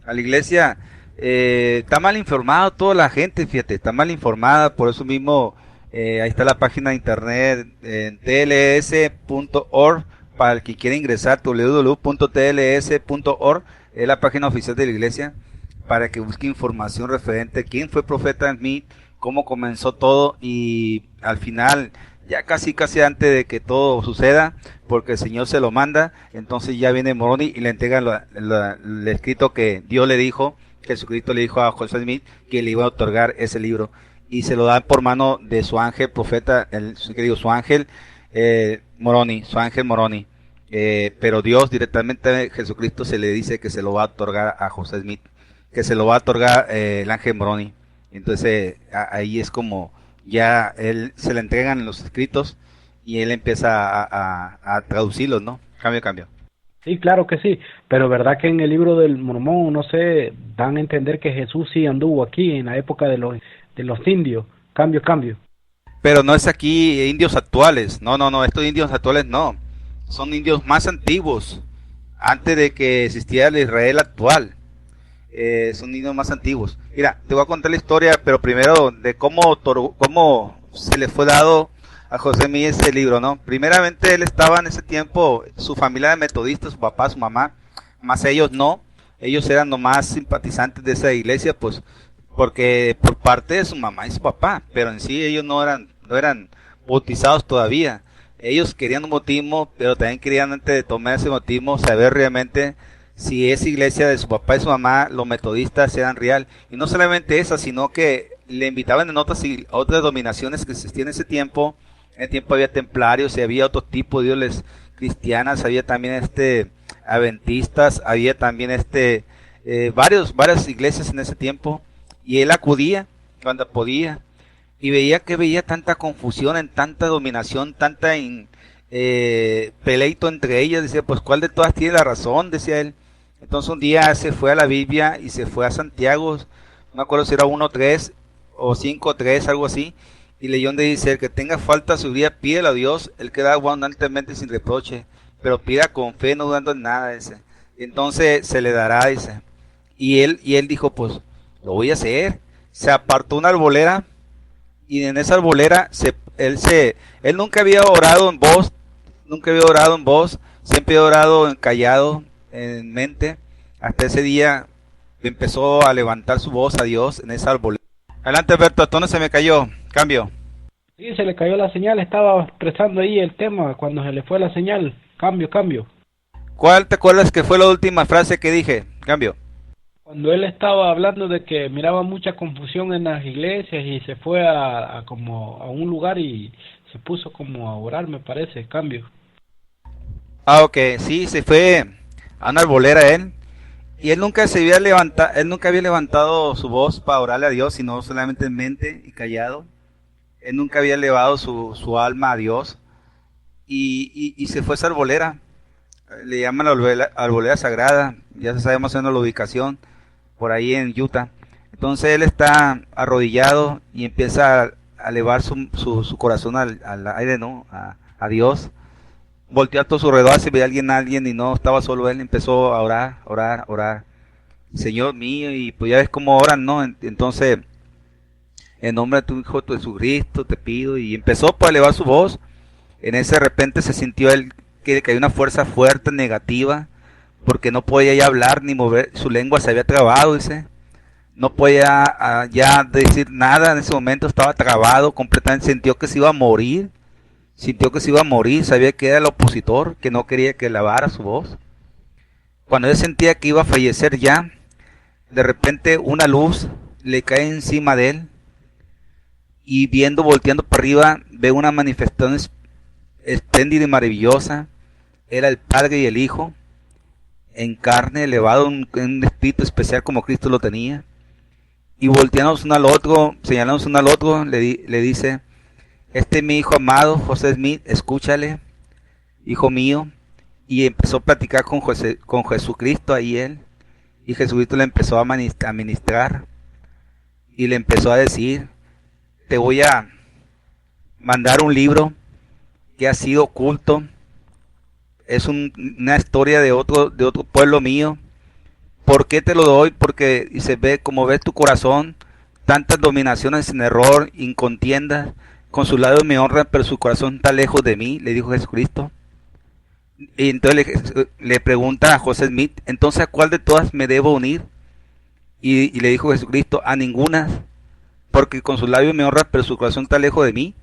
a la iglesia, está mal informado toda la gente, fíjate, está mal informada, por eso mismo ahí está la página de internet en tls.org para el que quiera ingresar, www.tls.org es la página oficial de la iglesia para que busque información referente a quién fue profeta Smith, cómo comenzó todo y al final, ya casi antes de que todo suceda, porque el Señor se lo manda, entonces ya viene Moroni y le entrega el escrito que Dios le dijo, que Jesucristo le dijo a José Smith que le iba a otorgar ese libro y se lo da por mano de su ángel profeta, su ángel Moroni, su ángel Moroni. Pero Dios directamente, Jesucristo se le dice que se lo va a otorgar a José Smith, que se lo va a otorgar el ángel Moroni. Entonces ahí es como ya él se le entregan los escritos y él empieza a traducirlos, ¿no? Cambio. Sí, claro que sí, pero verdad que en el libro del Mormón, no sé, dan a entender que Jesús sí anduvo aquí en la época de los indios. Cambio. Pero no es aquí indios actuales, no, estos indios actuales no, son indios más antiguos, antes de que existiera el Israel actual. Son indios más antiguos. Mira, te voy a contar la historia, pero primero de cómo se le fue dado a José Mí ese libro, ¿no? Primeramente él estaba en ese tiempo, su familia de metodistas, su papá, su mamá, más ellos no, ellos eran nomás simpatizantes de esa iglesia, pues, porque por parte de su mamá y su papá, pero en sí ellos no eran bautizados todavía. Ellos querían un bautismo, pero también querían antes de tomar ese bautismo saber realmente si esa iglesia de su papá y su mamá, los metodistas, eran real. Y no solamente esa, sino que le invitaban en otras dominaciones que existían en ese tiempo. En el tiempo había templarios y había otro tipo de ídoles cristianas, había también adventistas, había también varias iglesias en ese tiempo. Y él acudía cuando podía y veía tanta confusión, en tanta dominación, peleito entre ellas. Decía, pues cuál de todas tiene la razón, decía él. Entonces un día se fue a la Biblia y se fue a Santiago, no me acuerdo si era 1:3 o 5:3, algo así, y leyó donde dice: el que tenga falta de su vida, pídele a Dios, el que da abundantemente sin reproche, pero pida con fe, no dudando en nada, dice. Entonces se le dará, dice. Y él dijo, pues lo voy a hacer. Se apartó una arbolera y en esa arbolera él nunca había orado en voz, siempre había orado en callado, en mente. Hasta ese día empezó a levantar su voz a Dios en esa arboleda. Adelante, Alberto, ¿a dónde se me cayó? Cambio. Sí, se le cayó la señal, estaba expresando ahí el tema cuando se le fue la señal. Cambio. ¿Cuál te acuerdas que fue la última frase que dije? Cambio. Cuando él estaba hablando de que miraba mucha confusión en las iglesias y se fue a como a un lugar y se puso como a orar, me parece, cambio. Ah, ok, sí, se fue a una arbolera él. Y él nunca había levantado su voz para orarle a Dios, sino solamente en mente y callado. Él nunca había elevado su alma a Dios. Y se fue a esa arbolera. Le llaman la arbolera sagrada. Ya se sabe más o menos la ubicación, por ahí en Utah. Entonces él está arrodillado y empieza a elevar su corazón al aire, ¿no? A Dios. Volteó a todo su alrededor, si veía alguien y no estaba solo él, empezó a orar. Señor mío, y pues ya ves cómo oran, ¿no? Entonces, en nombre de tu Hijo tu Jesucristo te pido, y empezó pues, a elevar su voz. En ese de repente se sintió él que hay una fuerza fuerte, negativa, porque no podía ya hablar ni mover, su lengua se había trabado, dice. No podía ya decir nada en ese momento, estaba trabado completamente, sintió que se iba a morir, sabía que era el opositor, que no quería que lavara su voz. Cuando él sentía que iba a fallecer ya, de repente una luz le cae encima de él y volteando para arriba, ve una manifestación espléndida y maravillosa. Era el Padre y el Hijo en carne, elevado en un espíritu especial como Cristo lo tenía. Y volteándonos uno al otro, señalándonos uno al otro, le dice: este es mi hijo amado, José Smith, escúchale, hijo mío. Y empezó a platicar con Jesucristo ahí él. Y Jesucristo le empezó a ministrar y le empezó a decir: te voy a mandar un libro que ha sido oculto. Es una historia de otro pueblo mío. ¿Por qué te lo doy? Porque y se ve, como ves tu corazón, tantas dominaciones en error, incontiendas, con su lado me honra, pero su corazón está lejos de mí, le dijo Jesucristo. Y entonces le pregunta a José Smith, entonces ¿a cuál de todas me debo unir? Y le dijo Jesucristo, a ninguna, porque con sus labios me honra, pero su corazón está lejos de mí.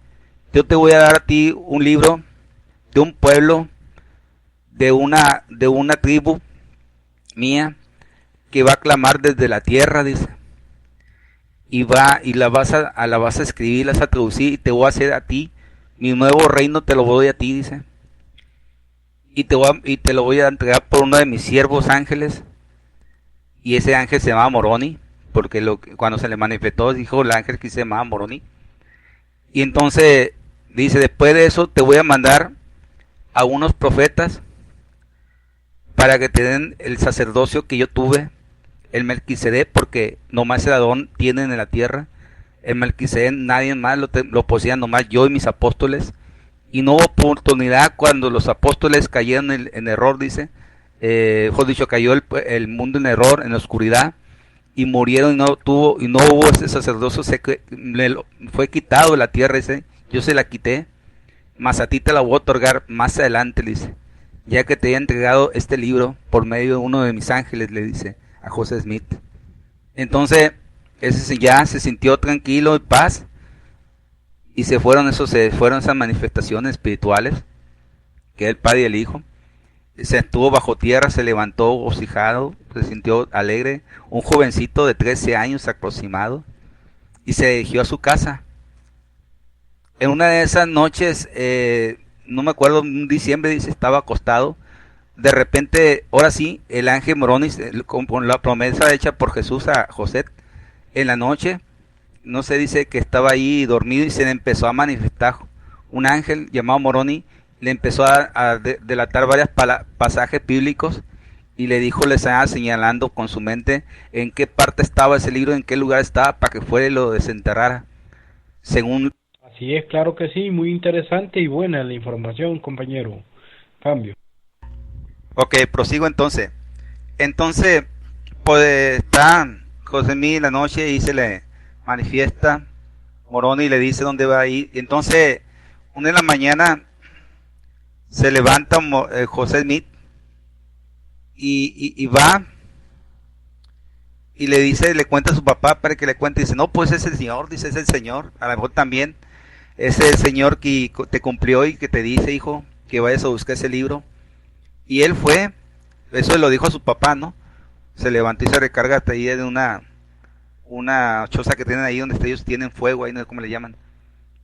Yo te voy a dar a ti un libro de un pueblo, de una tribu mía, que va a clamar desde la tierra, dice, y la vas a escribir, la vas a traducir, y te voy a hacer a ti, mi nuevo reino te lo doy a ti, dice, y te lo voy a entregar por uno de mis siervos ángeles, y ese ángel se llamaba Moroni, porque cuando se le manifestó dijo el ángel que se llamaba Moroni, y entonces dice, después de eso te voy a mandar a unos profetas para que te den el sacerdocio que yo tuve, el Melquisedec, porque nomás el Adón tienen en la tierra, el Melquisedec nadie más lo poseía, nomás yo y mis apóstoles, y no hubo oportunidad cuando los apóstoles cayeron en error, dice, mejor dicho, cayó el mundo en error, en oscuridad, y murieron y no hubo ese sacerdocio, fue quitado de la tierra, dice, yo se la quité, mas a ti te la voy a otorgar más adelante, le dice, ya que te he entregado este libro por medio de uno de mis ángeles, le dice a José Smith. Entonces, ese ya se sintió tranquilo, en paz, y se fueron esas manifestaciones espirituales, que es el Padre y el Hijo. Se estuvo bajo tierra, se levantó gocijado, se sintió alegre, un jovencito de 13 años aproximado, y se dirigió a su casa. En una de esas noches, no me acuerdo, en diciembre, dice, estaba acostado. De repente, ahora sí, el ángel Moroni, con la promesa hecha por Jesús a José, en la noche, no se dice que estaba ahí dormido y se le empezó a manifestar un ángel llamado Moroni, le empezó a delatar varios pasajes bíblicos y le dijo, le estaba señalando con su mente en qué parte estaba ese libro, en qué lugar estaba, para que fuera y lo desenterrara, según. Así es, claro que sí, muy interesante y buena la información, compañero. Cambio. Ok, prosigo entonces. Entonces, pues está José Mí en la noche y se le manifiesta Moroni y le dice dónde va a ir. Y entonces, una de la mañana se levanta José Smith y va y le dice, le cuenta a su papá para que le cuente. Dice, no, pues es el Señor, dice, es el Señor. A lo mejor también es el Señor que te cumplió y que te dice, hijo, que vayas a buscar ese libro. Y él fue, eso lo dijo a su papá, ¿no? Se levantó y se recarga hasta ahí de una choza que tienen ahí donde ellos tienen fuego, ahí no sé cómo le llaman,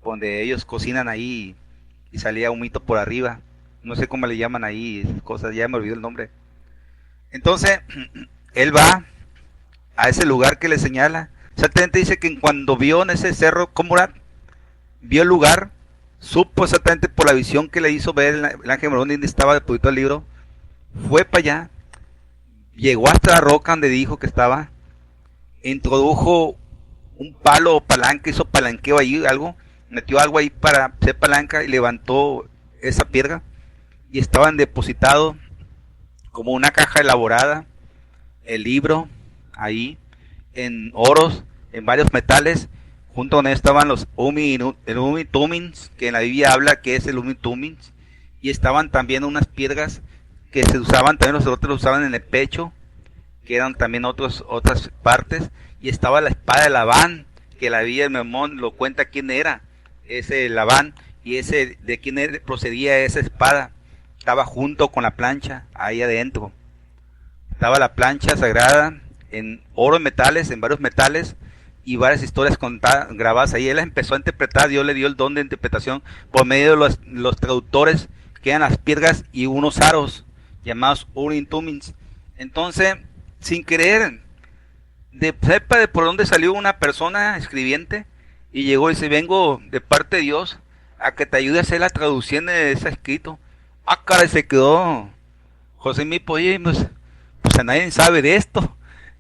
donde ellos cocinan ahí y salía humito por arriba. No sé cómo le llaman ahí, cosas, ya me olvidó el nombre. Entonces, él va a ese lugar que le señala. Exactamente dice que cuando vio en ese cerro Comorat, vio el lugar, supo exactamente por la visión que le hizo ver el ángel Moroni donde estaba depositado el libro, fue para allá, llegó hasta la roca donde dijo que estaba, introdujo un palo o palanca, hizo palanqueo ahí, metió algo ahí para hacer palanca y levantó esa piedra y estaban depositados como una caja elaborada, el libro ahí, en oros, en varios metales. Junto con él estaban los el Umi Tumins, que en la Biblia habla que es el Umi Tumins, y estaban también unas piedras que se usaban, también los otros lo usaban en el pecho, que eran también otras partes, y estaba la espada de Labán, que la Biblia de Memón lo cuenta quién era, ese Labán, y ese de quién procedía esa espada, estaba junto con la plancha, ahí adentro, estaba la plancha sagrada, en oro, en metales, en varios metales, y varias historias grabadas ahí. Él las empezó a interpretar, Dios le dio el don de interpretación por medio de los traductores que eran las piedras y unos aros llamados Urim Tumins. Entonces, sin querer, sepa de por dónde salió una persona escribiente y llegó y dice, vengo de parte de Dios a que te ayude a hacer la traducción de ese escrito. Ah, caray, se quedó José Mipo, oye, pues a nadie sabe de esto.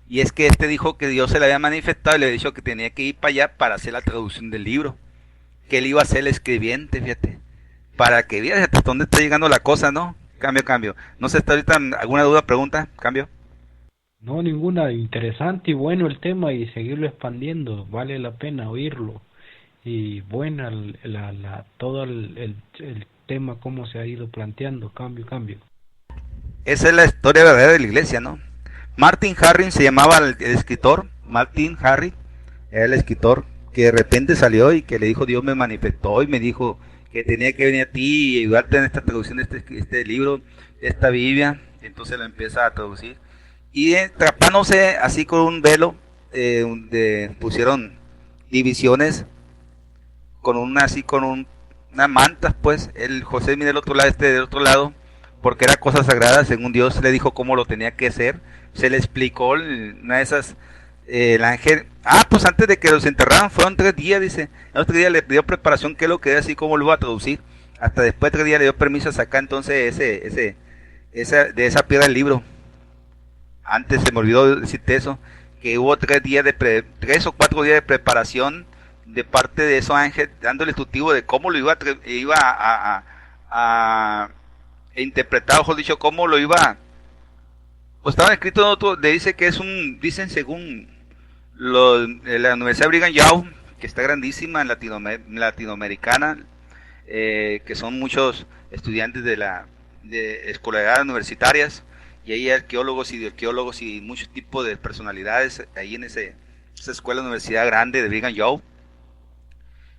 Y es que dijo que Dios se le había manifestado y le había dicho que tenía que ir para allá para hacer la traducción del libro. Que él iba a ser el escribiente, fíjate. Para que veas hasta dónde está llegando la cosa, ¿no? Cambio. No sé, ¿está ahorita alguna duda, pregunta? Cambio. No, ninguna. Interesante y bueno el tema y seguirlo expandiendo. Vale la pena oírlo. Y buena todo el tema, cómo se ha ido planteando, cambio, cambio. Esa es la historia verdadera de la iglesia, ¿no? Martin Harris se llamaba el escritor, Martin Harris era el escritor que de repente salió y que le dijo, Dios me manifestó y me dijo que tenía que venir a ti y ayudarte en esta traducción de este libro, de esta Biblia. Entonces lo empieza a traducir. Y tapándose así con un velo, donde pusieron divisiones con una así con una mantas, pues el José Smith del otro lado, del otro lado, porque era cosa sagrada, según Dios le dijo cómo lo tenía que hacer. Se le explicó una de esas, el ángel, pues antes de que los enterraran fueron 3 días, dice. El otro día le dio preparación, qué es lo que era, así como lo iba a traducir. Hasta después de 3 días le dio permiso a sacar entonces de esa piedra el libro. Antes se me olvidó decirte eso, que hubo 3 o 4 días de preparación de parte de esos ángeles, dando el instructivo de cómo lo iba a interpretar, ojo dicho, cómo lo iba. Pues estaba escrito en otro, le dice que dicen según la Universidad de Brigham Young, que está grandísima en latinoamericana, que son muchos estudiantes de escolaridades universitarias, y hay arqueólogos y muchos tipos de personalidades ahí en esa escuela universidad grande de Brigham Young.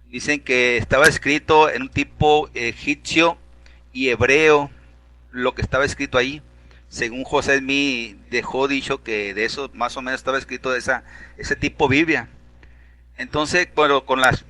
Dicen que estaba escrito en un tipo egipcio y hebreo, lo que estaba escrito ahí. Según José Smith dejó dicho que de eso más o menos estaba escrito de ese tipo Biblia. Entonces, pero con las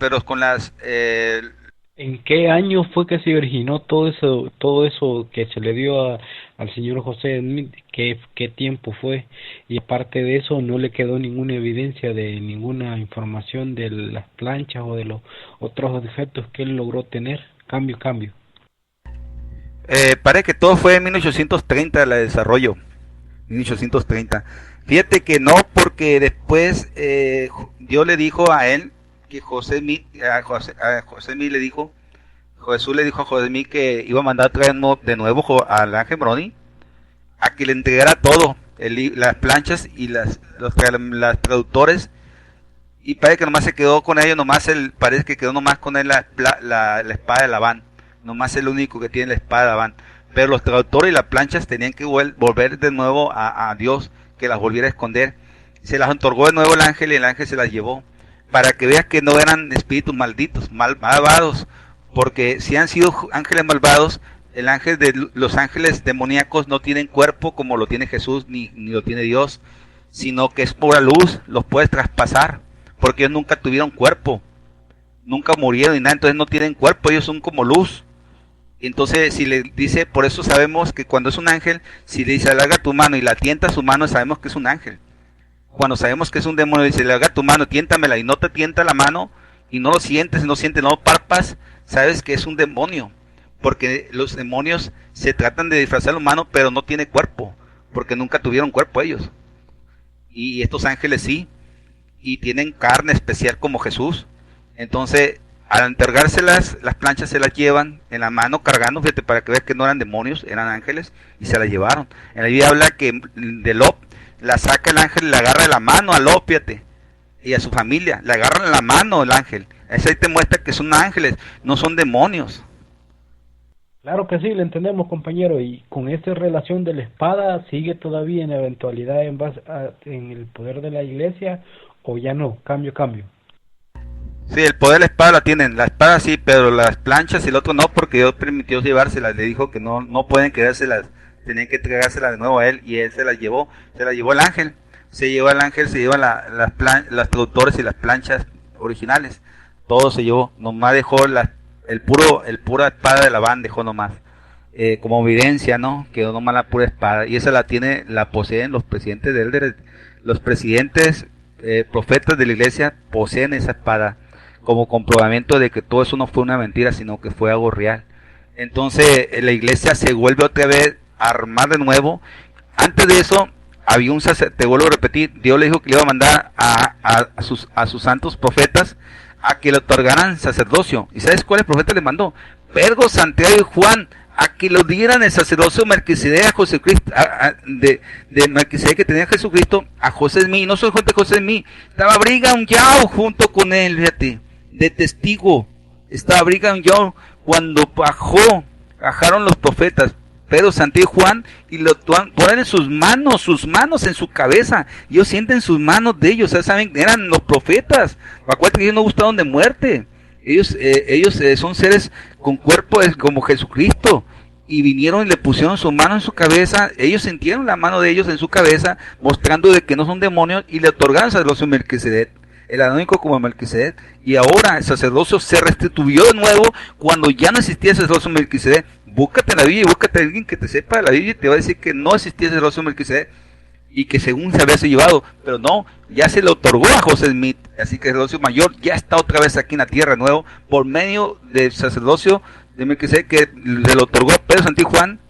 ¿En qué año fue que se originó todo eso que se le dio al señor José Smith? ¿Qué tiempo fue? Y aparte de eso, no le quedó ninguna evidencia de ninguna información de las planchas o de los otros objetos que él logró tener. Cambio. parece que todo fue en 1830 el desarrollo. 1830. Fíjate que no, porque después Dios le dijo a él que José Smith le dijo, Jesús le dijo a José Smith que iba a mandar a traer de nuevo al ángel Brony a que le entregara todo, las planchas y las traductores, y parece que nomás se quedó con ellos, parece que quedó nomás con él la espada de Labán, nomás el único que tiene la espada de Labán, pero los traductores y las planchas tenían que volver de nuevo a Dios, que las volviera a esconder. Se las otorgó de nuevo el ángel y el ángel se las llevó, para que veas que no eran espíritus malditos, malvados, porque si han sido ángeles malvados, los ángeles demoníacos no tienen cuerpo como lo tiene Jesús ni lo tiene Dios, sino que es pura luz, los puedes traspasar, porque ellos nunca tuvieron cuerpo, nunca murieron ni nada, entonces no tienen cuerpo, ellos son como luz. Entonces si le dice, por eso sabemos que cuando es un ángel, si le dice alarga tu mano y la tienta su mano, sabemos que es un ángel. Cuando sabemos que es un demonio, dice alarga tu mano, tiéntamela, y no te tienta la mano y no lo sientes, no parpas, sabes que es un demonio, porque los demonios se tratan de disfrazar al humano, pero no tiene cuerpo, porque nunca tuvieron cuerpo ellos. Y estos ángeles sí, y tienen carne especial como Jesús. Entonces, al entregárselas, las planchas se las llevan en la mano cargando, fíjate, para que veas que no eran demonios, eran ángeles, y se las llevaron. En la Biblia habla que de Lot la saca el ángel y la agarra de la mano a Lot, fíjate, y a su familia, le agarran la mano el ángel. Eso ahí te muestra que son ángeles, no son demonios. Claro que sí, le entendemos, compañero. Y con esta relación de la espada, ¿sigue todavía en eventualidad en el poder de la iglesia o ya no? Cambio. Sí, el poder de la espada la tienen, la espada sí, pero las planchas y el otro no, porque Dios permitió llevárselas, le dijo que no pueden quedárselas, tenían que entregárselas de nuevo a él, y él se las llevó el ángel, se lleva las traductores y las planchas originales, todo se llevó, nomás dejó el pura espada de Labán, dejó nomás, como evidencia, ¿no? Quedó nomás la pura espada, y esa la poseen los presidentes los presidentes profetas de la iglesia poseen esa espada, como comprobamiento de que todo eso no fue una mentira, sino que fue algo real. Entonces la iglesia se vuelve otra vez a armar de nuevo. Antes de eso había un sacerdote, te vuelvo a repetir, Dios le dijo que le iba a mandar a sus santos profetas a que le otorgaran sacerdocio. ¿Y sabes cuáles profetas le mandó? Pedro, Santiago y Juan, a que lo dieran el sacerdocio Melquisedec a Jesucristo, de Melquisedec que tenía Jesucristo, a José Smith, no solamente José Smith, estaba Brigham Young junto con él, fíjate, de testigo, estaba Brigham Young cuando bajaron los profetas, Pedro, Santiago y Juan, y lo ponen en sus manos en su cabeza, y ellos sienten sus manos de ellos, saben, eran los profetas, acuérdate que ellos no gustaron de muerte, ellos son seres con cuerpo como Jesucristo, y vinieron y le pusieron su mano en su cabeza, ellos sintieron la mano de ellos en su cabeza, mostrando de que no son demonios, y le otorgaron el sacerdocio Melquisedec, el anónico como Melquisedec, y ahora el sacerdocio se restituyó de nuevo cuando ya no existía el sacerdocio Melquisedec. Búscate en la Biblia y búscate a alguien que te sepa de la Biblia y te va a decir que no existía el sacerdocio Melquisedec y que según se había llevado, pero no, ya se le otorgó a José Smith, así que el sacerdocio mayor ya está otra vez aquí en la tierra de nuevo por medio del sacerdocio de Melquisedec que se lo otorgó a Pedro, Santiago y Juan,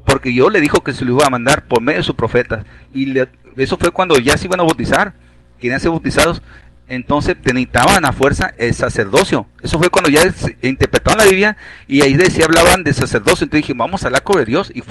porque yo le dijo que se lo iba a mandar por medio de sus profetas, y eso fue cuando ya se iban a bautizar, querían ser bautizados. Entonces necesitaban a fuerza el sacerdocio. Eso fue cuando ya interpretaron la Biblia y ahí decía, hablaban de sacerdocio. Entonces dije, vamos a hablar con Dios. Y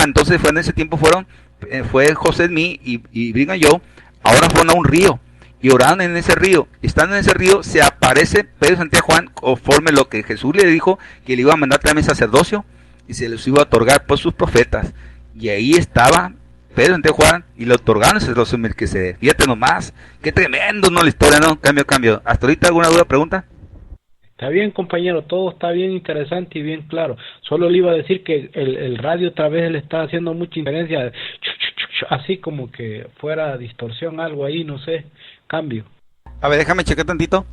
entonces fue en ese tiempo fue José Smith y Brigham Young. Ahora fueron a un río y oraron en ese río. Estando en ese río se aparece Pedro, Santiago y Juan conforme lo que Jesús le dijo que le iba a mandar también sacerdocio y se les iba a otorgar por sus profetas. Y ahí estaba Pedro, Santiago y Juan, y le otorgaron el sacerdocio Melquisedec. Fíjate nomás, qué tremendo, ¿no? La historia, ¿no? Cambio. ¿Hasta ahorita alguna duda, pregunta? Está bien, compañero, todo está bien interesante y bien claro. Solo le iba a decir que el radio otra vez le está haciendo mucha interferencia, así como que fuera distorsión, algo ahí, no sé, cambio. A ver, déjame checar tantito.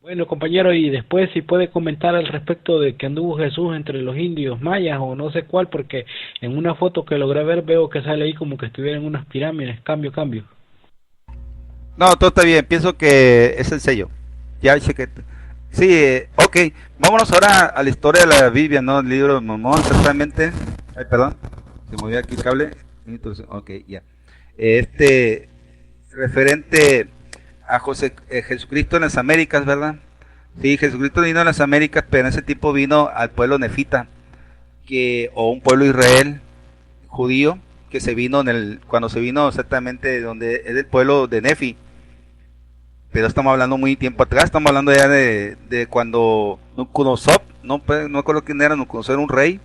Bueno, compañero, y después si puede comentar al respecto de que anduvo Jesús entre los indios mayas o no sé cuál, porque en una foto que logré ver veo que sale ahí como que estuviera en unas pirámides, cambio. No, todo está bien, pienso que es el sello. Ya chequé. Sí, ok, vámonos ahora a la historia de la Biblia, ¿no? El libro de Mormón, exactamente. Ay, perdón, se movió aquí el cable. Ok, ya. Referente a Jesucristo en las Américas, ¿verdad? Sí, Jesucristo vino a las Américas, pero en ese tiempo vino al pueblo nefita, o un pueblo Israel judío, que se vino cuando se vino exactamente donde es el pueblo de Nefi. Pero estamos hablando muy tiempo atrás, estamos hablando ya de cuando Nabucodonosor, no me acuerdo quién era, Nabucodonosor era un rey,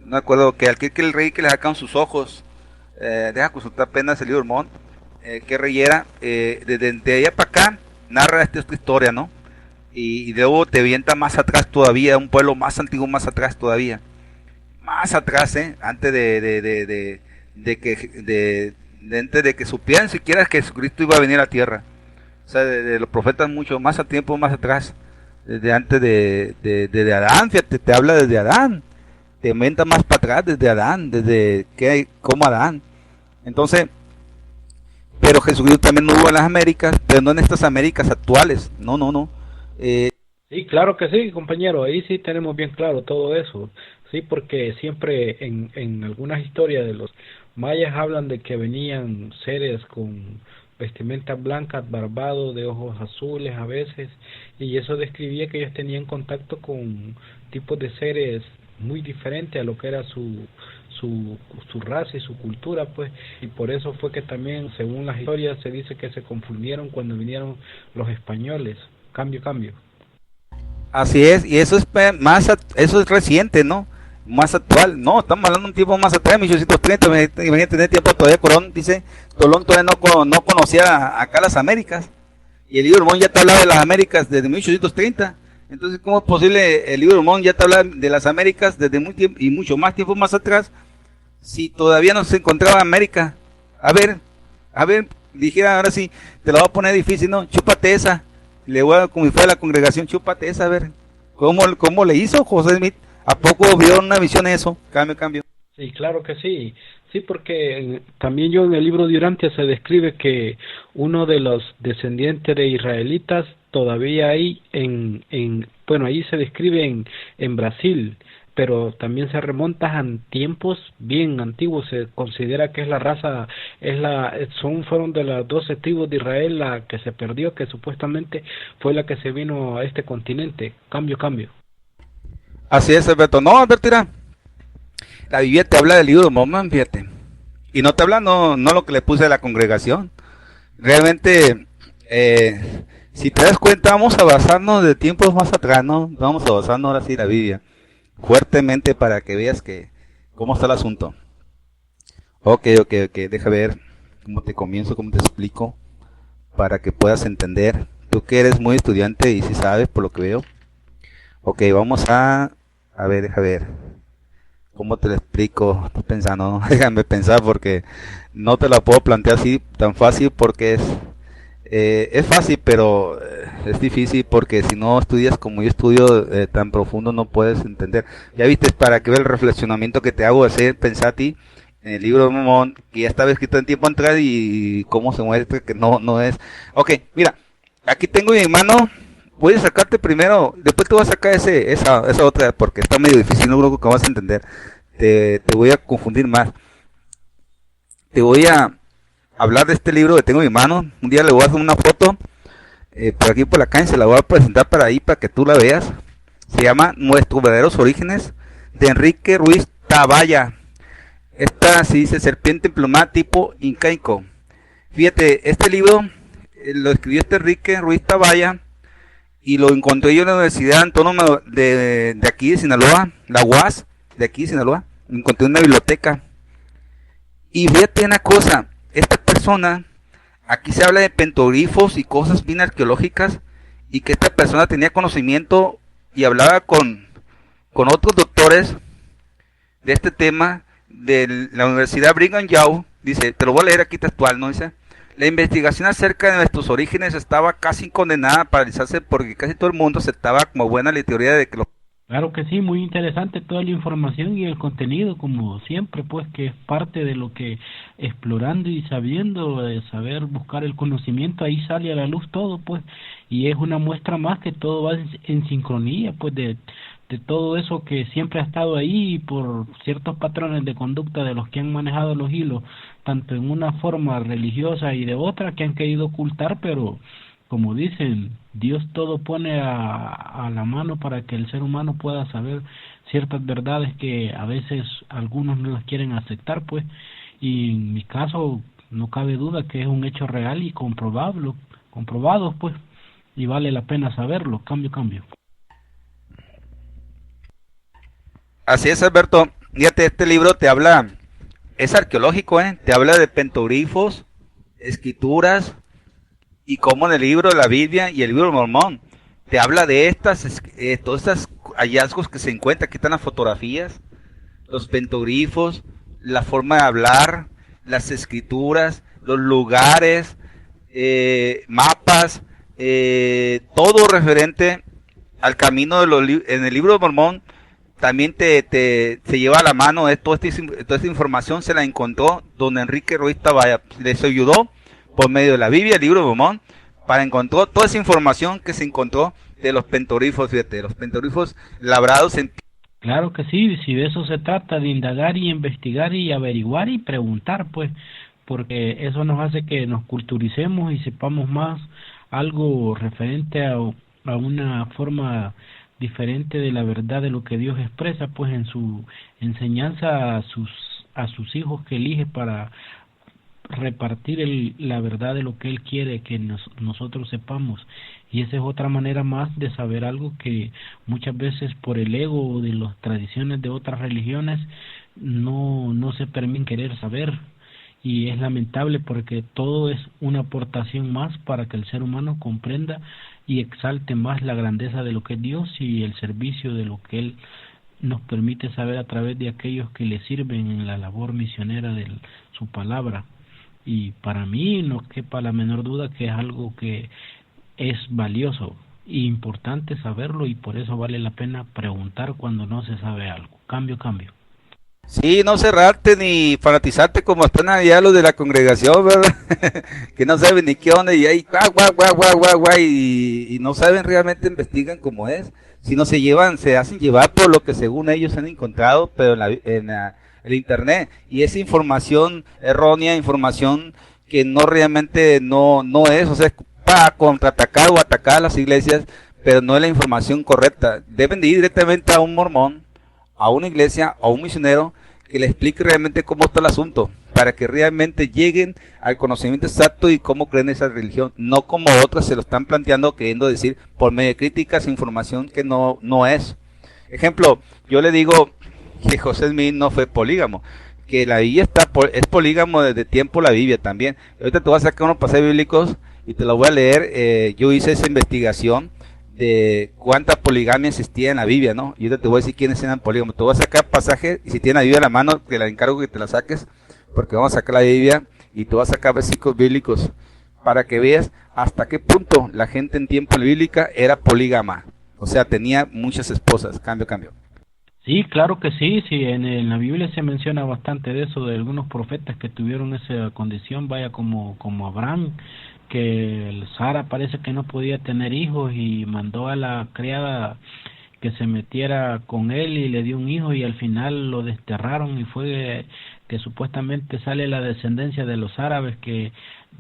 no me acuerdo que el rey que le sacaron sus ojos, deja consultar apenas el libro de Mormón, qué rey era, de allá para acá narra esta historia, ¿no? Y luego te avienta más atrás todavía, un pueblo más antiguo más atrás todavía, más atrás, antes antes de que supieran siquiera que Jesucristo iba a venir a la tierra. O sea, de los profetas mucho más a tiempo más atrás, desde antes de Adán, fíjate, te habla desde Adán, te aumenta más para atrás desde Adán, como Adán. Entonces, pero Jesucristo también no hubo en las Américas, pero no en estas Américas actuales, no. Sí, claro que sí, compañero, ahí sí tenemos bien claro todo eso, sí, porque siempre en algunas historias de los mayas hablan de que venían seres con vestimentas blancas, barbados, de ojos azules a veces, y eso describía que ellos tenían contacto con tipos de seres muy diferentes a lo que era su raza y su cultura, pues, y por eso fue que también, según las historias, se dice que se confundieron cuando vinieron los españoles. Cambio. Así es, y eso es reciente, ¿no? Más actual, no, estamos hablando de un tiempo más atrás, 1830, imagínate, en el tiempo todavía Colón todavía no conocía acá las Américas, y el libro de Mormón ya te hablaba de las Américas desde 1830, entonces ¿cómo es posible el libro de Mormón ya te habla de las Américas desde muy tiempo, y mucho más tiempo más atrás, si todavía no se encontraba América? A ver, dijera ahora sí, te la voy a poner difícil, ¿no? Chúpate esa, le voy a, como si fuera la congregación, chúpate esa, a ver, ¿cómo le hizo José Smith? ¿A poco vio una visión eso? Cambio. Sí, claro que sí. Sí, porque también yo en el libro de Urantia se describe que uno de los descendientes de israelitas todavía hay bueno, ahí se describe en Brasil, pero también se remonta a tiempos bien antiguos. Se considera que es la raza, fueron de las 12 tribus de Israel la que se perdió, que supuestamente fue la que se vino a este continente. Cambio. Así es, Alberto. No, Alberto, mira, la Biblia te habla del libro de Mormón, fíjate. Y no te habla no lo que le puse a la congregación. Realmente, si te das cuenta, vamos a basarnos de tiempos más atrás, ¿no? Vamos a basarnos ahora sí en la Biblia. Fuertemente para que veas que cómo está el asunto. Ok, deja ver cómo te comienzo, cómo te explico, para que puedas entender. Tú que eres muy estudiante y si sabes por lo que veo. Ok, vamos a ver, deja ver. ¿Cómo te lo explico? Estoy pensando, ¿no? Déjame pensar porque no te la puedo plantear así tan fácil porque es fácil, pero es difícil porque si no estudias como yo estudio tan profundo no puedes entender. Ya viste, para que vea el reflexionamiento que te hago hacer pensar a ti en el libro de Mormón, que ya estaba escrito en tiempo atrás y cómo se muestra que no es. Ok, mira, aquí tengo mi mano. Voy a sacarte primero, después te voy a sacar esa otra porque está medio difícil, no creo que vas a entender. Te voy a confundir más. Te voy a hablar de este libro que tengo en mi mano. Un día le voy a hacer una foto por aquí por la calle, se la voy a presentar para ahí para que tú la veas. Se llama Nuestros verdaderos orígenes de Enrique Ruiz Tabaya. Esta se dice Serpiente emplumada tipo incaico. Fíjate, este libro lo escribió este Enrique Ruiz Tabaya y lo encontré yo en la Universidad Autónoma de aquí de Sinaloa, la UAS de aquí de Sinaloa. Lo encontré en una biblioteca. Y fíjate una cosa, esta persona, aquí se habla de pentoglifos y cosas bien arqueológicas, y que esta persona tenía conocimiento y hablaba con otros doctores de este tema de la Universidad Brigham Young. Dice, te lo voy a leer aquí textual, ¿no? Dice, la investigación acerca de nuestros orígenes estaba casi condenada a paralizarse porque casi todo el mundo aceptaba como buena la teoría de que los... Claro que sí, muy interesante toda la información y el contenido, como siempre, pues que es parte de lo que explorando y sabiendo, saber buscar el conocimiento, ahí sale a la luz todo, pues, y es una muestra más que todo va en sincronía, pues, de todo eso que siempre ha estado ahí y por ciertos patrones de conducta de los que han manejado los hilos, tanto en una forma religiosa y de otra que han querido ocultar, pero como dicen, Dios todo pone a la mano para que el ser humano pueda saber ciertas verdades que a veces algunos no las quieren aceptar, pues, y en mi caso no cabe duda que es un hecho real y comprobado, pues, y vale la pena saberlo, cambio. Así es, Alberto. Fíjate, este libro te habla, es arqueológico, te habla de pentoglifos, escrituras, y como en el libro de la Biblia y el libro de Mormón te habla de todos estos hallazgos que se encuentran. Aquí están las fotografías, los pentoglifos, la forma de hablar, las escrituras, los lugares, mapas, todo referente al camino en el libro de Mormón. También se lleva a la mano toda esta información se la encontró don Enrique Ruiz Tabaya. Les ayudó por medio de la Biblia, el libro de Mormón, para encontrar toda esa información que se encontró de los pentoglifos, fíjate, los pentoglifos labrados en... Claro que sí, si de eso se trata, de indagar y investigar y averiguar y preguntar, pues, porque eso nos hace que nos culturicemos y sepamos más algo referente a una forma diferente de la verdad de lo que Dios expresa, pues, en su enseñanza a sus hijos que elige para repartir la verdad de lo que Él quiere que nosotros sepamos. Y esa es otra manera más de saber algo que muchas veces por el ego o de las tradiciones de otras religiones no se permiten querer saber. Y es lamentable porque todo es una aportación más para que el ser humano comprenda y exalte más la grandeza de lo que es Dios y el servicio de lo que Él nos permite saber a través de aquellos que le sirven en la labor misionera de su palabra. Y para mí no quepa la menor duda que es algo que es valioso e importante saberlo, y por eso vale la pena preguntar cuando no se sabe algo. Cambio. Sí, no cerrarte ni fanatizarte como están allá los de la congregación, ¿verdad? Que no saben ni qué onda y ahí guau, y no saben realmente, investigan cómo es, sino se hacen llevar por lo que según ellos han encontrado, pero en el internet, y esa información errónea, información que no realmente no es, o sea, para contraatacar o atacar a las iglesias, pero no es la información correcta. Deben de ir directamente a un mormón, a una iglesia, a un misionero, que le explique realmente cómo está el asunto, para que realmente lleguen al conocimiento exacto y cómo creen esa religión, no como otras se lo están planteando, queriendo decir por medio de críticas, información que no es. Ejemplo, yo le digo que José Smith no fue polígamo, que la Biblia es polígamo desde tiempo la Biblia también. Ahorita te voy a sacar unos pasajes bíblicos y te los voy a leer. Yo hice esa investigación de cuánta poligamia existía en la Biblia, ¿no? Y ahorita te voy a decir quiénes eran polígamos. Te voy a sacar pasajes y si tienes la Biblia a la mano, te la encargo que te la saques, porque vamos a sacar la Biblia y te voy a sacar versículos bíblicos para que veas hasta qué punto la gente en tiempo bíblica era polígama. O sea, tenía muchas esposas. Cambio. Sí, claro que sí, sí, en la Biblia se menciona bastante de eso, de algunos profetas que tuvieron esa condición, vaya como Abraham, que Sara parece que no podía tener hijos y mandó a la criada que se metiera con él y le dio un hijo y al final lo desterraron y fue que supuestamente sale la descendencia de los árabes, que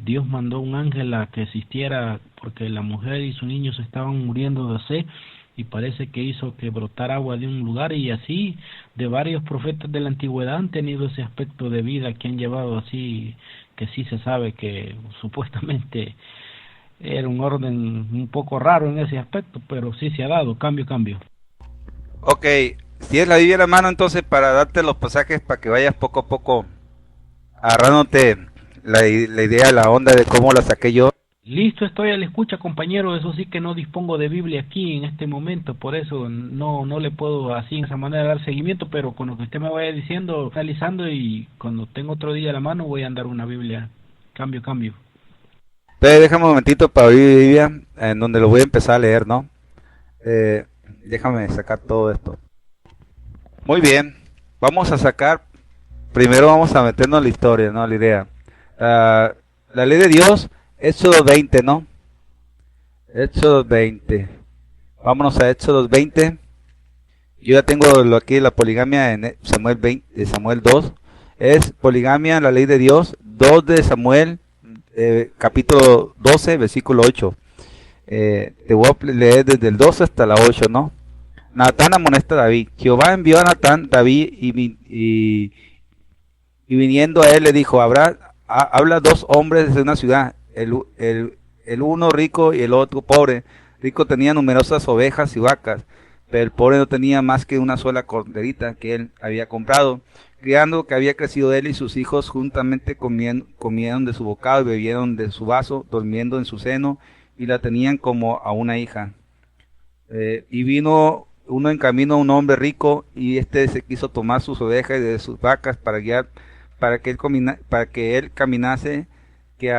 Dios mandó un ángel a que existiera porque la mujer y su niño se estaban muriendo de sed y parece que hizo que brotara agua de un lugar, y así de varios profetas de la antigüedad han tenido ese aspecto de vida que han llevado así, que sí se sabe que supuestamente era un orden un poco raro en ese aspecto, pero sí se ha dado, cambio. Ok, si es la Biblia en la mano, entonces para darte los pasajes para que vayas poco a poco agarrándote la idea, la onda de cómo la saqué yo. Listo, estoy a la escucha, compañero. Eso sí que no dispongo de Biblia aquí en este momento, por eso no le puedo así en esa manera dar seguimiento, pero con lo que usted me vaya diciendo, analizando, y cuando tengo otro día a la mano voy a andar una Biblia. Cambio. Entonces déjame un momentito para abrir Biblia, en donde lo voy a empezar a leer, ¿no? Déjame sacar todo esto. Muy bien, vamos a sacar, primero vamos a meternos en la historia, ¿no? La idea. La ley de Dios, Éxodo 20, ¿no? Éxodo 20. Vámonos a Éxodo 20. Yo ya tengo aquí la poligamia en Samuel 20, Samuel 2. Es poligamia, la ley de Dios, 2 de Samuel, capítulo 12, versículo 8. Te voy a leer desde el 12 hasta la 8, ¿no? Natán amonesta a David. Jehová envió a Natán, David, y viniendo a él le dijo, habla dos hombres de una ciudad, el uno rico y el otro pobre. Rico tenía numerosas ovejas y vacas, pero el pobre no tenía más que una sola corderita que él había comprado. Criando que había crecido él y sus hijos juntamente comieron de su bocado y bebieron de su vaso, durmiendo en su seno, y la tenían como a una hija. Y vino uno en camino, un hombre rico, y se quiso tomar sus ovejas y de sus vacas para que él caminase, que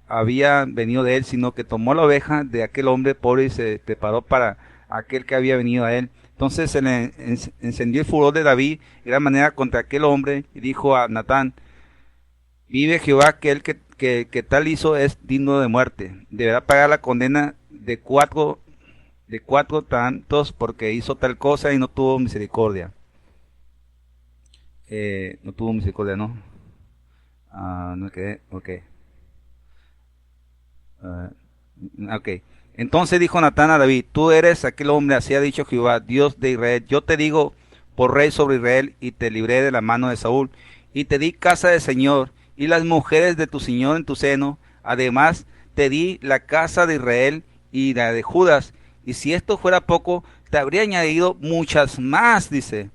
había venido de él, sino que tomó la oveja de aquel hombre pobre y se preparó para aquel que había venido a él. Entonces se le encendió el furor de David de gran manera contra aquel hombre, y dijo a Natán, vive Jehová, que el que tal hizo es digno de muerte, deberá pagar la condena de cuatro tantos, porque hizo tal cosa y no tuvo misericordia. No tuvo misericordia, ¿no? No quedé, ok. Ok. Entonces dijo Natán a David, tú eres aquel hombre, así ha dicho Jehová, Dios de Israel, yo te digo por rey sobre Israel, y te libré de la mano de Saúl, y te di casa de señor, y las mujeres de tu señor en tu seno, además te di la casa de Israel y la de Judas, y si esto fuera poco, te habría añadido muchas más, dice,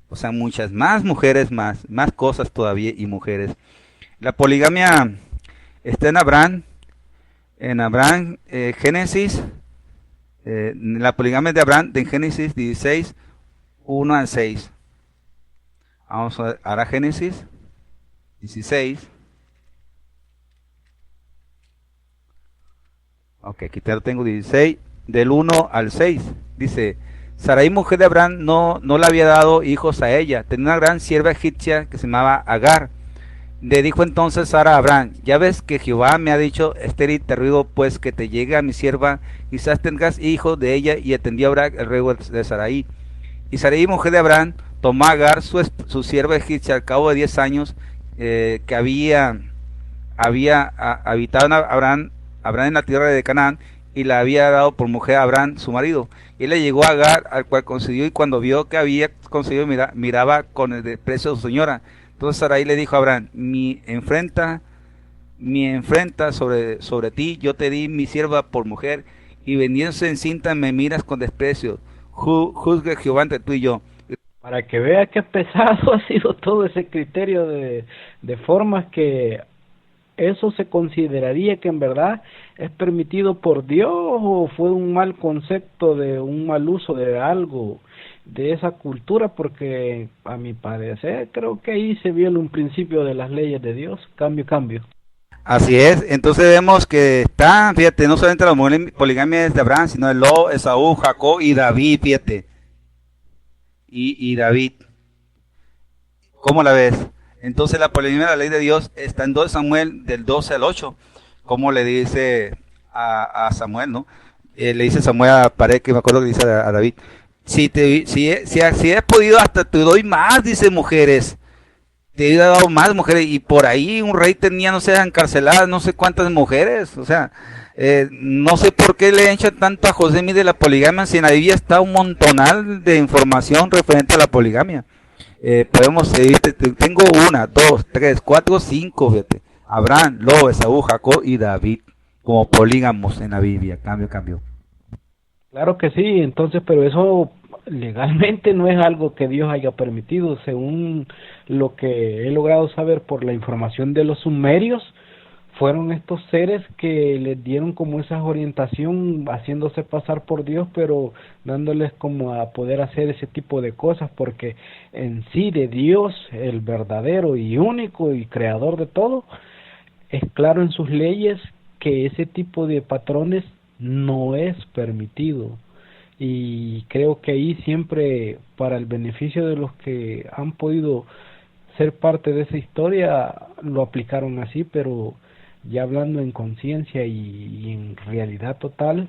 o sea, muchas más mujeres, más cosas todavía y mujeres. La poligamia está en Abraham, Génesis, la poligamia de Abraham de Génesis 16, 1 al 6. Vamos a ver, ahora Génesis 16. Ok, aquí te lo tengo 16, del 1 al 6. Dice, Sarai, mujer de Abraham, no le había dado hijos a ella. Tenía una gran sierva egipcia que se llamaba Agar. Le dijo entonces Sara a Abraham, ya ves que Jehová me ha dicho, estéril te ruego pues que te llegue a mi sierva, quizás tengas hijos de ella. Y atendió a Abraham el ruego de Sarai. Y Sarai, mujer de Abraham, tomó a Agar, su sierva egipcia, al cabo de 10 años que había habitado Abraham en la tierra de Canaán, y la había dado por mujer a Abraham, su marido. Y él le llegó a Agar, al cual concedió, y cuando vio que había concedido, miraba con el desprecio a su señora. Entonces Sarai le dijo a Abraham, mi enfrenta sobre ti, yo te di mi sierva por mujer, y vendiéndose encinta me miras con desprecio. Juzgue Jehová entre tú y yo. Para que vea qué pesado ha sido todo ese criterio de formas que eso se consideraría que en verdad es permitido por Dios o fue un mal concepto de un mal uso de algo de esa cultura, porque a mi parecer creo que ahí se viola un principio de las leyes de Dios, cambio. Así es, entonces vemos que está, fíjate, no solamente la poligamia de Abraham, sino de Lot, Esaú, Jacob y David, fíjate. Y David, ¿cómo la ves? Entonces la poligamia de la ley de Dios está en 2 Samuel del 12 al 8, como le dice a Samuel, ¿no? Le dice Samuel a Pared, que me acuerdo que dice a David, si has podido hasta te doy más, dice mujeres, te he dado más mujeres, y por ahí un rey tenía, no sé, encarceladas no sé cuántas mujeres, o sea, no sé por qué le echan tanto a José Smith de la poligamia, si en la Biblia está un montonal de información referente a la poligamia. Podemos seguir, tengo 1, 2, 3, 4, 5, fíjate, Abraham, Lot, Esaú, Jacob y David, como polígamos en la Biblia, cambio. Claro que sí, entonces, pero eso legalmente no es algo que Dios haya permitido, según lo que he logrado saber por la información de los sumerios, fueron estos seres que les dieron como esa orientación, haciéndose pasar por Dios, pero dándoles como a poder hacer ese tipo de cosas, porque en sí de Dios, el verdadero y único y creador de todo, es claro en sus leyes que ese tipo de patrones no es permitido. Y creo que ahí siempre, para el beneficio de los que han podido ser parte de esa historia, lo aplicaron así, pero ya hablando en conciencia y en realidad total,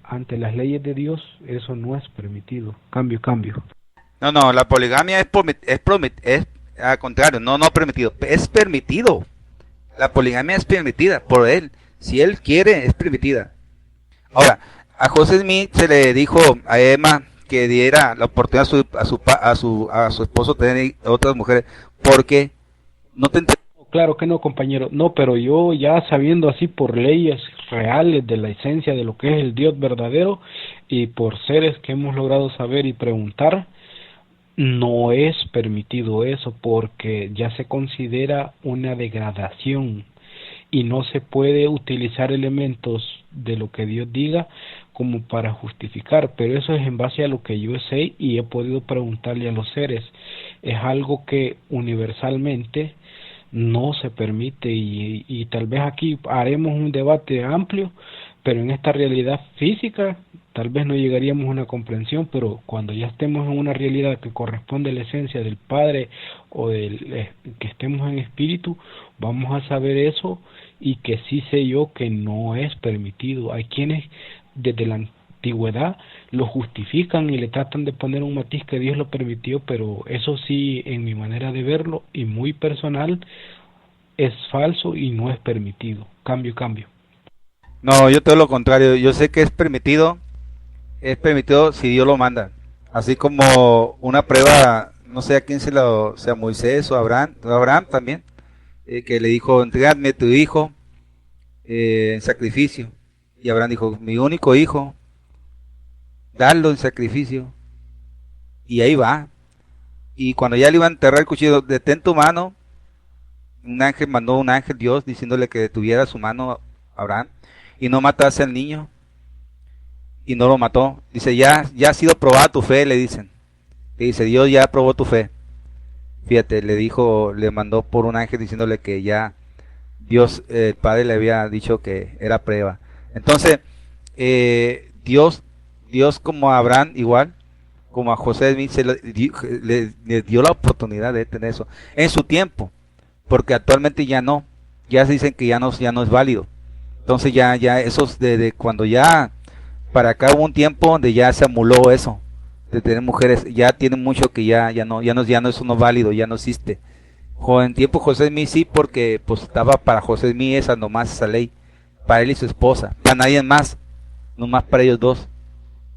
ante las leyes de Dios, eso no es permitido. Cambio. No, la poligamia es al contrario, no permitido, es permitido. La poligamia es permitida por él, si él quiere, es permitida. Ahora, a José Smith se le dijo a Emma que diera la oportunidad a su esposo tener otras mujeres, porque no te entiendo. Claro que no, compañero. No, pero yo ya sabiendo así por leyes reales de la esencia de lo que es el Dios verdadero y por seres que hemos logrado saber y preguntar, no es permitido eso porque ya se considera una degradación y no se puede utilizar elementos de lo que Dios diga como para justificar, pero eso es en base a lo que yo sé y he podido preguntarle a los seres. Es algo que universalmente no se permite y tal vez aquí haremos un debate amplio, pero en esta realidad física tal vez no llegaríamos a una comprensión, pero cuando ya estemos en una realidad que corresponde a la esencia del Padre o que estemos en espíritu, vamos a saber eso y que sí sé yo que no es permitido. Hay quienes desde la antigüedad lo justifican y le tratan de poner un matiz que Dios lo permitió, pero eso sí, en mi manera de verlo y muy personal, es falso y no es permitido. Cambio. No, yo todo lo contrario, yo sé que es permitido si Dios lo manda. Así como una prueba, no sé a quién sea Moisés o Abraham también, que le dijo, entregadme tu hijo en sacrificio. Y Abraham dijo, mi único hijo, darlo en sacrificio. Y ahí va. Y cuando ya le iba a enterrar el cuchillo, detén tu mano. Mandó un ángel Dios diciéndole que detuviera su mano a Abraham y no matase al niño. Y no lo mató. Dice, ya ha sido probada tu fe, le dicen. Y dice, Dios ya probó tu fe. Fíjate, le mandó por un ángel diciéndole que ya Dios, el Padre le había dicho que era prueba. Entonces, Dios como a Abraham igual, como a José Smith, le dio la oportunidad de tener eso en su tiempo, porque actualmente ya no, ya se dicen que ya no es válido. Entonces ya esos de cuando ya para acá hubo un tiempo donde ya se amuló eso de tener mujeres, ya tiene mucho que ya no eso no es válido, ya no existe. En tiempo José Smith sí, porque pues estaba para José Smith esa nomás esa ley, para él y su esposa, para nadie más, nomás para ellos dos.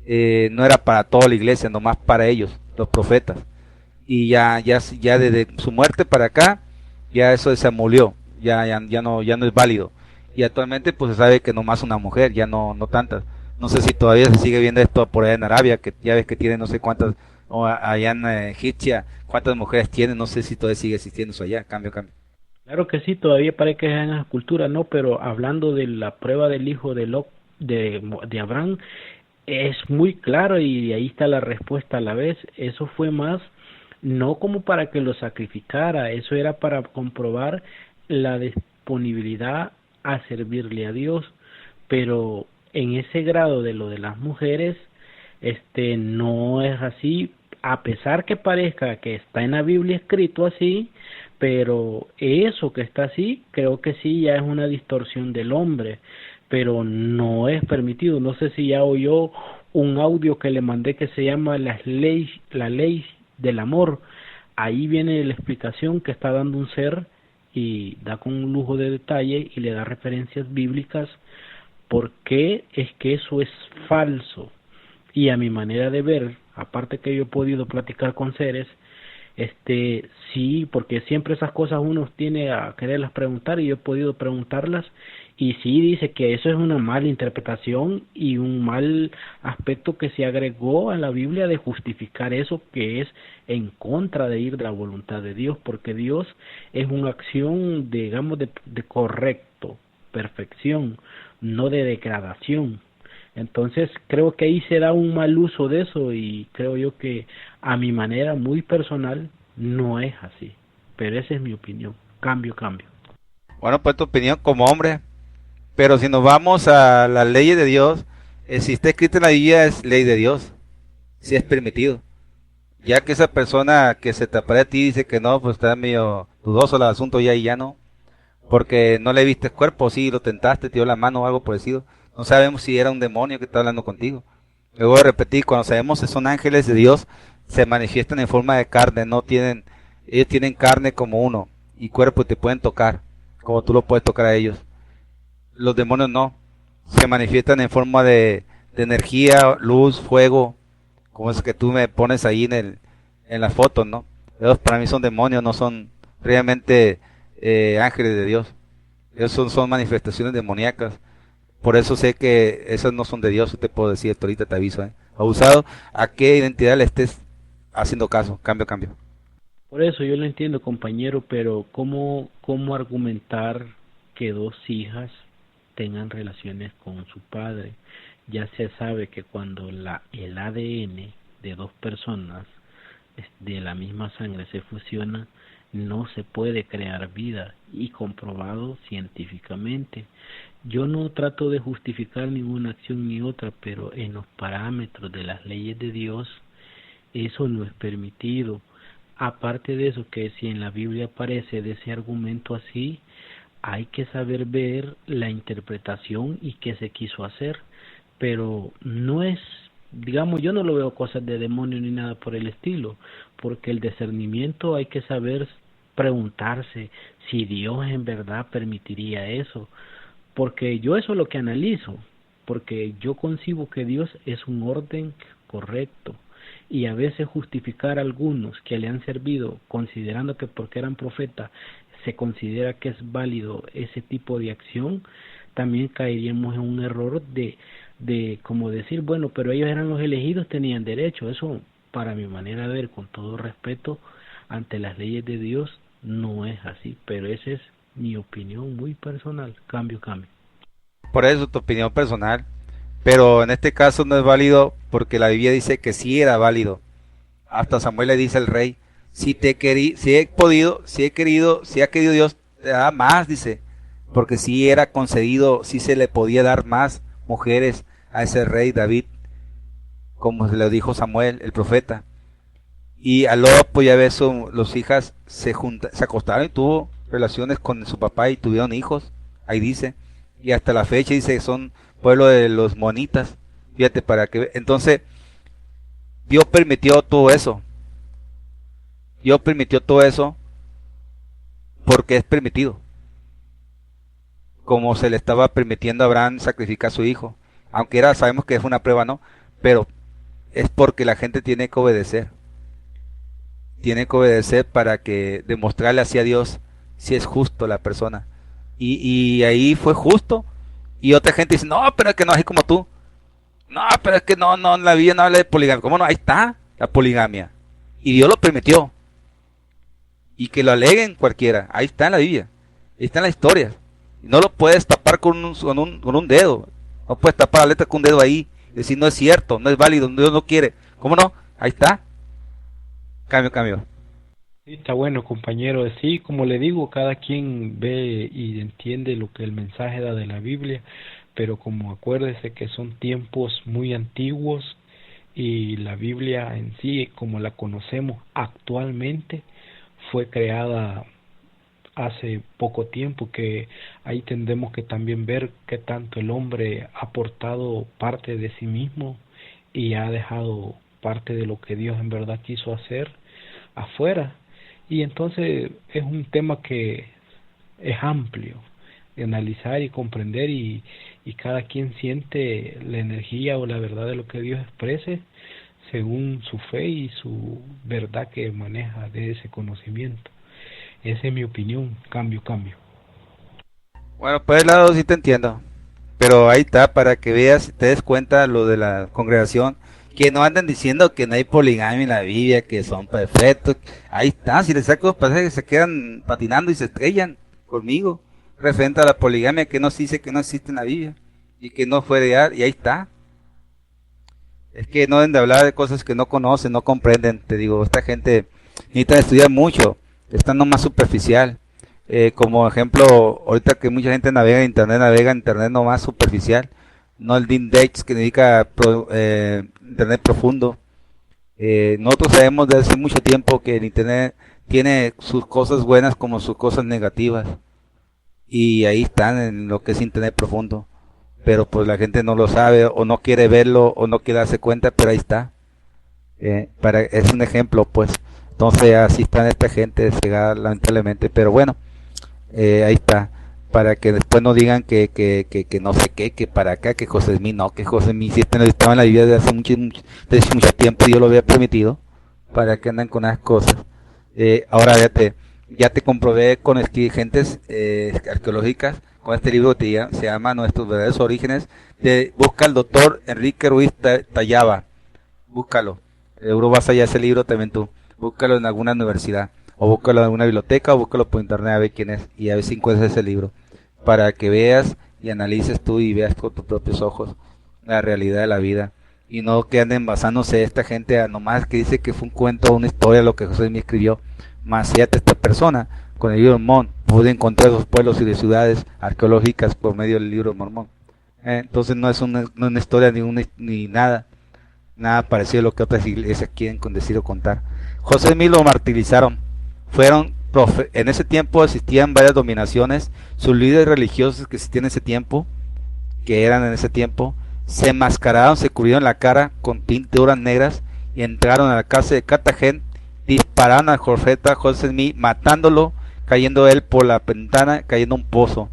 No era para toda la iglesia, nomás para ellos, los profetas. Y ya desde su muerte para acá, ya eso se amolió, ya no es válido. Y actualmente pues se sabe que nomás una mujer, ya no tantas. No sé si todavía se sigue viendo esto por allá en Arabia, que ya ves que tiene no sé cuántas, o allá en Egipcia, cuántas mujeres tienen, no sé si todavía sigue existiendo eso allá, cambio. Claro que sí, todavía parece que es en la cultura, ¿no? Pero hablando de la prueba del hijo de Abraham, es muy claro y ahí está la respuesta a la vez. Eso fue más, no como para que lo sacrificara, eso era para comprobar la disponibilidad a servirle a Dios. Pero en ese grado de lo de las mujeres, no es así, a pesar que parezca que está en la Biblia escrito así, pero eso que está así, creo que sí ya es una distorsión del hombre, pero no es permitido. No sé si ya oyó un audio que le mandé que se llama la ley del amor. Ahí viene la explicación que está dando un ser y da con un lujo de detalle y le da referencias bíblicas por qué es que eso es falso. Y a mi manera de ver, aparte que yo he podido platicar con seres, sí, porque siempre esas cosas uno tiene a quererlas preguntar y yo he podido preguntarlas y sí dice que eso es una mala interpretación y un mal aspecto que se agregó a la Biblia de justificar eso que es en contra de ir de la voluntad de Dios, porque Dios es una acción, digamos, de correcto, perfección, no de degradación. Entonces creo que ahí se da un mal uso de eso y creo yo que a mi manera muy personal no es así, pero esa es mi opinión. Cambio. Bueno, pues tu opinión como hombre, pero si nos vamos a las leyes de Dios, si está escrito en la Biblia es ley de Dios, si es permitido. Ya que esa persona que se te aparece a ti dice que no, pues está medio dudoso el asunto ya y ya no, porque no le viste cuerpo, sí, lo tentaste, te dio la mano o algo parecido. No sabemos si era un demonio que está hablando contigo. Luego de repetir, cuando sabemos que son ángeles de Dios, se manifiestan en forma de carne, ellos tienen carne como uno y cuerpo y te pueden tocar, como tú lo puedes tocar a ellos. Los demonios no, se manifiestan en forma de energía, luz, fuego, como es que tú me pones ahí en las fotos, ¿no? Ellos para mí son demonios, no son realmente ángeles de Dios. Ellos son manifestaciones demoníacas. Por eso sé que esas no son de Dios, te puedo decir, ahorita te aviso, abusado, a qué identidad le estés haciendo caso, cambio. Por eso yo lo entiendo, compañero, pero ¿cómo argumentar que dos hijas tengan relaciones con su padre? Ya se sabe que cuando el ADN de dos personas de la misma sangre se fusiona, no se puede crear vida y comprobado científicamente. Yo no trato de justificar ninguna acción ni otra, pero en los parámetros de las leyes de Dios eso no es permitido. Aparte de eso, que si en la Biblia aparece de ese argumento así, hay que saber ver la interpretación y qué se quiso hacer, pero no es, digamos, yo no lo veo cosas de demonio ni nada por el estilo, porque el discernimiento hay que saber preguntarse si Dios en verdad permitiría eso, porque yo eso es lo que analizo, porque yo concibo que Dios es un orden correcto y a veces justificar a algunos que le han servido considerando que porque eran profetas se considera que es válido ese tipo de acción, también caeríamos en un error de como decir, bueno, pero ellos eran los elegidos, tenían derecho. Eso, para mi manera de ver, con todo respeto, ante las leyes de Dios, no es así, pero esa es mi opinión muy personal. Cambio. Por eso tu opinión personal, pero en este caso no es válido porque la Biblia dice que sí era válido. Hasta Samuel le dice al rey, si he podido, si he querido, si ha querido Dios, te da más, dice, porque si era concedido, si se le podía dar más mujeres a ese rey David, como se lo dijo Samuel, el profeta. Y al luego, pues ya ves, los hijas se acostaron y tuvo relaciones con su papá y tuvieron hijos, ahí dice, y hasta la fecha dice que son pueblo de los monitas, fíjate para que, entonces, Dios permitió todo eso. Dios permitió todo eso porque es permitido. como se le estaba permitiendo a Abraham sacrificar a su hijo, aunque sabemos que es una prueba, ¿no? Pero es porque la gente tiene que obedecer para que demostrarle así a Dios si es justo la persona. Y ahí fue justo. Y otra gente dice, no, pero es que no así como tú. No, pero es que no, la Biblia no habla de poligamia. ¿Cómo no? Ahí está la poligamia. Y Dios lo permitió. Y que lo aleguen cualquiera. Ahí está en la Biblia. Ahí está en la historia. Y no lo puedes tapar con un dedo. No puedes tapar la letra con un dedo ahí. Y decir, no es cierto, no es válido, Dios no quiere. ¿Cómo no? Ahí está. Cambio. Sí, está bueno, compañero. Sí, como le digo, cada quien ve y entiende lo que el mensaje da de la Biblia, pero como acuérdese que son tiempos muy antiguos y la Biblia en sí, como la conocemos actualmente, fue creada hace poco tiempo, que ahí tendremos que también ver que tanto el hombre ha aportado parte de sí mismo y ha dejado parte de lo que Dios en verdad quiso hacer afuera. Y entonces es un tema que es amplio de analizar y comprender, y cada quien siente la energía o la verdad de lo que Dios exprese según su fe y su verdad que maneja de ese conocimiento. Esa es mi opinión. Cambio. Bueno, por el lado sí te entiendo. Pero ahí está, para que veas, te des cuenta lo de la congregación, que no andan diciendo que no hay poligamia en la Biblia, que son perfectos. Ahí está, si les saco los pasajes se quedan patinando y se estrellan conmigo, referente a la poligamia, que nos dice que no existe en la Biblia y que no fue real, y ahí está. Es que no deben de hablar de cosas que no conocen, no comprenden. Te digo, esta gente necesita estudiar mucho, está nomás superficial. Como ejemplo, ahorita que mucha gente navega en internet nomás superficial, no el Deep Dates que dedica internet profundo. Nosotros sabemos desde hace mucho tiempo que el internet tiene sus cosas buenas como sus cosas negativas, y ahí están en lo que es internet profundo, pero pues la gente no lo sabe o no quiere verlo o no quiere darse cuenta, pero ahí está. Es un ejemplo, pues. Entonces así están esta gente cegada lamentablemente, pero bueno, ahí está, para que después no digan que no sé qué, que para acá, que José Smith, no, que José Smith sí estaba en la Biblia desde desde mucho tiempo, y Dios lo había permitido, para que andan con las cosas. Ahora ya te comprobé con gentes arqueológicas, con este libro que se llama Nuestros verdaderos orígenes, busca al doctor Enrique Ruiz Tallaba, búscalo, seguro vas allá ese libro también tú, búscalo en alguna universidad, o búscalo en alguna biblioteca, o búscalo por internet a ver quién es, y a ver si encuentras ese libro, para que veas y analices tú y veas con tus propios ojos la realidad de la vida, y no que anden basándose esta gente a nomás que dice que fue un cuento o una historia lo que José me escribió. Más fíjate, esta persona con el libro de Mormón pudo encontrar los pueblos y de ciudades arqueológicas por medio del libro de Mormón. Entonces no es una historia ni nada parecido a lo que otras iglesias quieren decir o contar. José Smith lo martirizaron. En ese tiempo existían varias dominaciones. Sus líderes religiosos que existían en ese tiempo, que eran en ese tiempo, se enmascararon, se cubrieron la cara con tinturas negras y entraron a la cárcel de Cartagena, dispararon al profeta José Smith, matándolo, cayendo él por la ventana, cayendo a un pozo.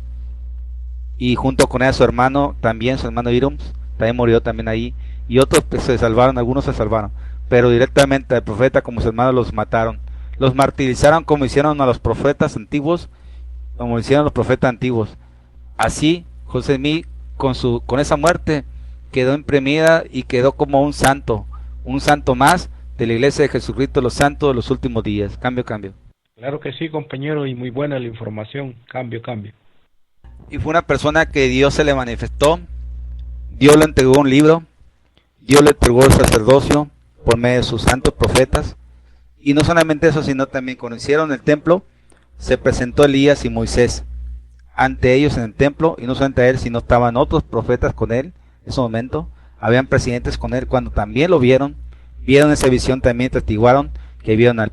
Y junto con él su hermano, también su hermano Irums, también murió también ahí. Y otros se salvaron, algunos se salvaron. Pero directamente al profeta como sus hermanos los mataron. Los martirizaron como hicieron a los profetas antiguos, Así, José Smith, con esa muerte, quedó imprimida y quedó como un santo más de la iglesia de Jesucristo, los santos de los últimos días. Cambio. Claro que sí, compañero, y muy buena la información. Cambio. Y fue una persona que Dios se le manifestó, Dios le entregó un libro, Dios le entregó el sacerdocio por medio de sus santos profetas. Y no solamente eso, sino también cuando hicieron el templo, se presentó Elías y Moisés ante ellos en el templo, y no solamente a él, sino estaban otros profetas con él en ese momento, habían presidentes con él, cuando también lo vieron esa visión, también testiguaron que vieron a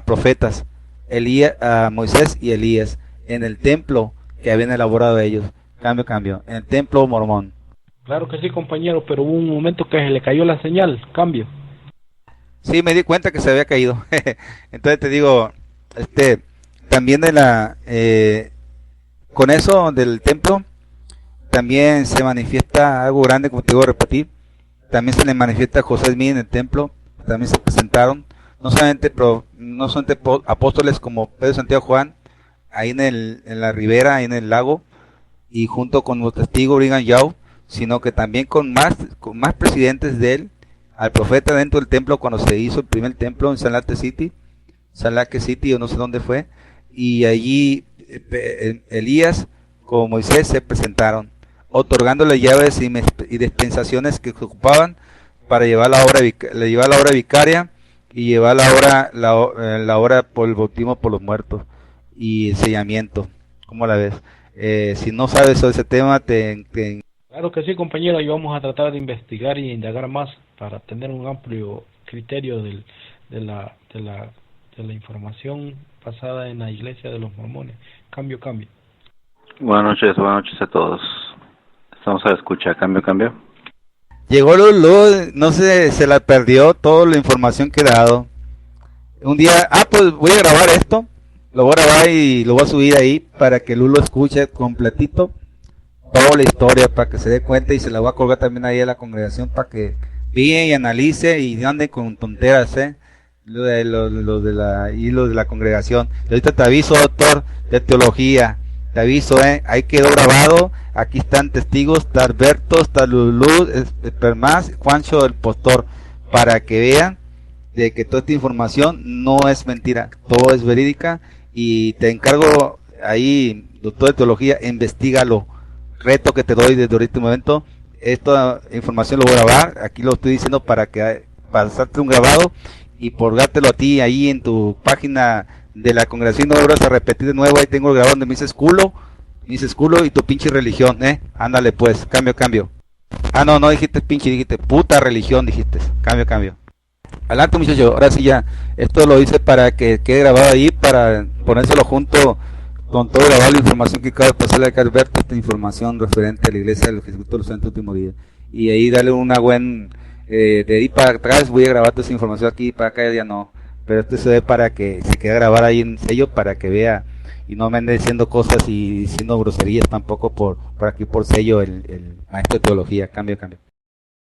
profetas, a Moisés y Elías en el templo que habían elaborado ellos. Cambio, en el templo mormón. Claro que sí, compañero, pero hubo un momento que se le cayó la señal. Cambio. Sí, me di cuenta que se había caído. Entonces te digo, te también con eso del templo, también se manifiesta algo grande, como te digo, repetir. También se le manifiesta a José Smith en el templo. También se presentaron, no solamente apóstoles como Pedro, Santiago, Juan, ahí en la ribera, ahí en el lago, y junto con los testigos Brigham Young, sino que también con más presidentes de él, al profeta dentro del templo cuando se hizo el primer templo en Salt Lake City, o no sé dónde fue, y allí Elías como Moisés se presentaron, otorgándole llaves y dispensaciones que se ocupaban para llevar la obra vicaria y llevar la obra por el bautismo por los muertos y el sellamiento. ¿Cómo la ves? Si no sabes sobre ese tema, Claro que sí, compañero, y vamos a tratar de investigar y indagar más para tener un amplio criterio de la información pasada en la iglesia de los mormones. Cambio. Buenas noches a todos. Estamos a la escucha, cambio. Llegó Lulu, no sé, se la perdió toda la información que he dado. Un día, pues voy a grabar esto, lo voy a grabar y lo voy a subir ahí para que Lulu escuche completito toda la historia, para que se dé cuenta, y se la voy a colgar también ahí a la congregación para que vean y analice y no ande con tonteras, lo de la congregación. Y ahorita te aviso, doctor de teología, te aviso, ahí quedó grabado, aquí están testigos, está Alberto, está Lulú, Permás, Juancho el Postor, para que vean de que toda esta información no es mentira, todo es verídica. Y te encargo ahí, doctor de teología, investigalo, reto que te doy desde ahorita un momento. Esta información lo voy a grabar, aquí lo estoy diciendo para pasarte un grabado y por dártelo a ti ahí en tu página de la congregación. No vuelvas a repetir de nuevo, ahí tengo el grabado donde me dices culo y tu pinche religión, ándale pues, cambio. No dijiste pinche, dijiste puta religión, dijiste, cambio. Adelante muchacho, ahora sí ya, esto lo hice para que quede grabado ahí, para ponérselo junto con todo grabado la información que acaba de pasarle a Alberto, esta información referente a la iglesia de los Jesucristo de los Santos Últimos Días, y ahí darle una buena, de ahí para atrás voy a grabar toda esa información aquí, para acá ya no, pero esto se ve para que se quede grabado ahí en sello, para que vea y no me ande diciendo cosas y diciendo groserías tampoco por aquí por sello el maestro de teología. Cambio.